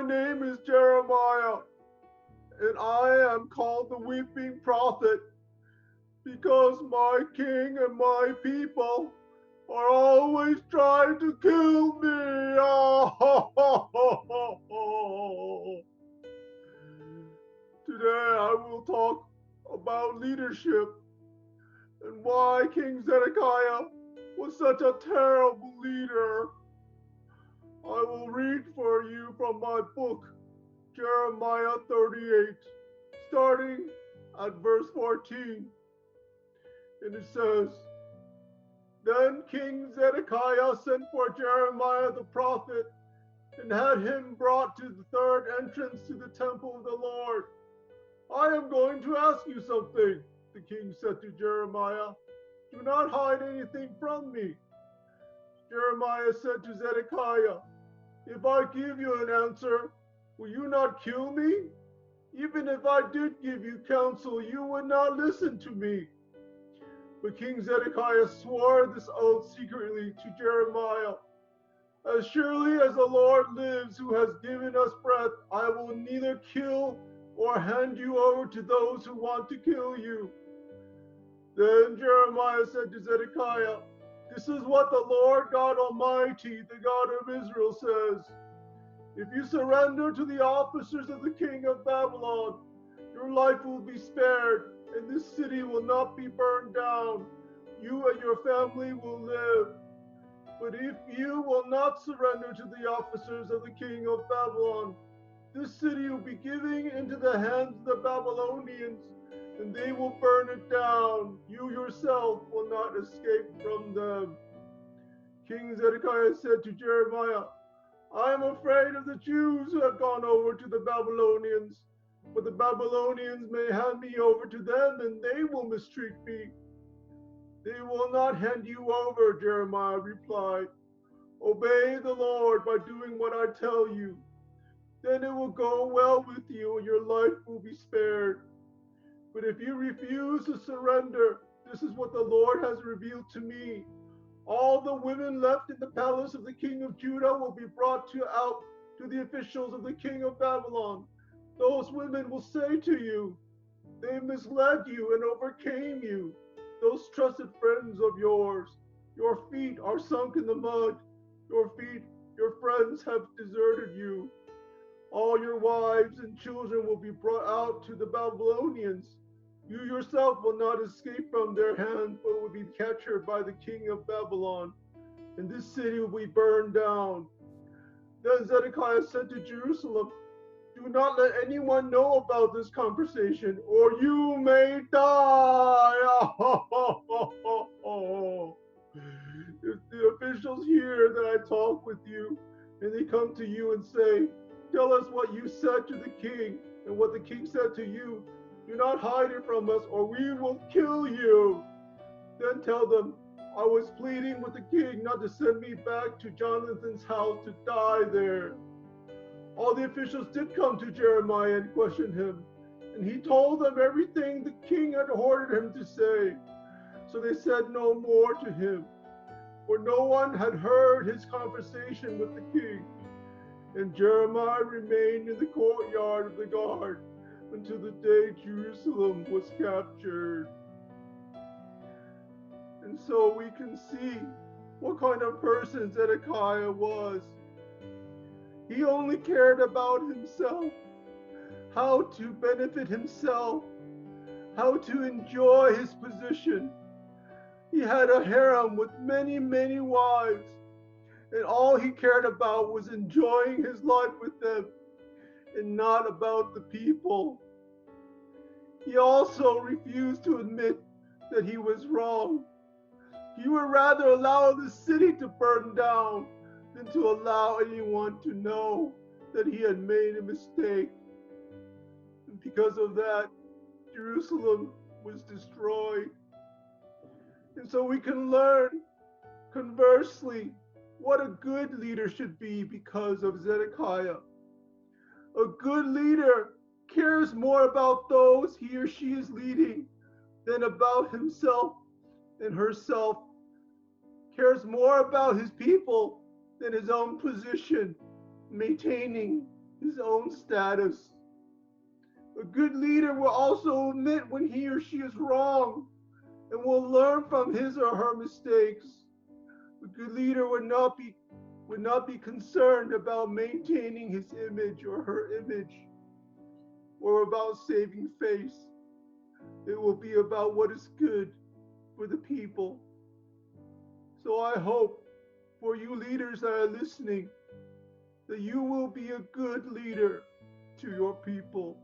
name is Jeremiah, and I am called the weeping prophet, because my king and my people are always trying to kill me. Today I will talk about leadership and why King Zedekiah was such a terrible leader. I will read for you from my book, Jeremiah 38, starting at verse 14. And it says, Then King Zedekiah sent for Jeremiah the prophet and had him brought to the third entrance to the temple of the Lord. I am going to ask you something, the king said to Jeremiah. Do not hide anything from me. Jeremiah said to Zedekiah, If I give you an answer, will you not kill me? Even if I did give you counsel, you would not listen to me. But King Zedekiah swore this oath secretly to Jeremiah. As surely as the Lord lives, who has given us breath, I will neither kill or hand you over to those who want to kill you. Then Jeremiah said to Zedekiah, This is what the Lord God Almighty, the God of Israel, says. If you surrender to the officers of the king of Babylon, your life will be spared, and this city will not be burned down. You and your family will live. But if you will not surrender to the officers of the king of Babylon, this city will be given into the hands of the Babylonians, and they will burn it down. You yourself will not escape from them. King Zedekiah said to Jeremiah, I am afraid of the Jews who have gone over to the Babylonians, but the Babylonians may hand me over to them, and they will mistreat me. They will not hand you over, Jeremiah replied. Obey the Lord by doing what I tell you. Then it will go well with you, and your life will be spared. But if you refuse to surrender, this is what the Lord has revealed to me. All the women left in the palace of the king of Judah will be brought out to the officials of the king of Babylon. Those women will say to you, They misled you and overcame you. Those trusted friends of yours, your feet are sunk in the mud. Your friends have deserted you. All your wives and children will be brought out to the Babylonians. You yourself will not escape from their hands, but will be captured by the king of Babylon, and this city will be burned down. Then Zedekiah said to Jerusalem, Do not let anyone know about this conversation, or you may die. If the officials hear that I talk with you, and they come to you and say, Tell us what you said to the king and what the king said to you. Do not hide it from us, or we will kill you. Then tell them, I was pleading with the king not to send me back to Jonathan's house to die there. All the officials did come to Jeremiah and question him, and he told them everything the king had ordered him to say. So they said no more to him, for no one had heard his conversation with the king. And Jeremiah remained in the courtyard of the guard until the day Jerusalem was captured. And so we can see what kind of person Zedekiah was. He only cared about himself, how to benefit himself, how to enjoy his position. He had a harem with many, many wives, and all he cared about was enjoying his life with them and not about the people. He also refused to admit that he was wrong. He would rather allow the city to burn down than to allow anyone to know that he had made a mistake. And because of that, Jerusalem was destroyed. And so we can learn, conversely, what a good leader should be because of Zedekiah. A good leader cares more about those he or she is leading than about himself and herself, cares more about his people than his own position, maintaining his own status. A good leader will also admit when he or she is wrong and will learn from his or her mistakes. A good leader would not be concerned about maintaining his image or her image or about saving face. It will be about what is good for the people. So I hope for you leaders that are listening that you will be a good leader to your people.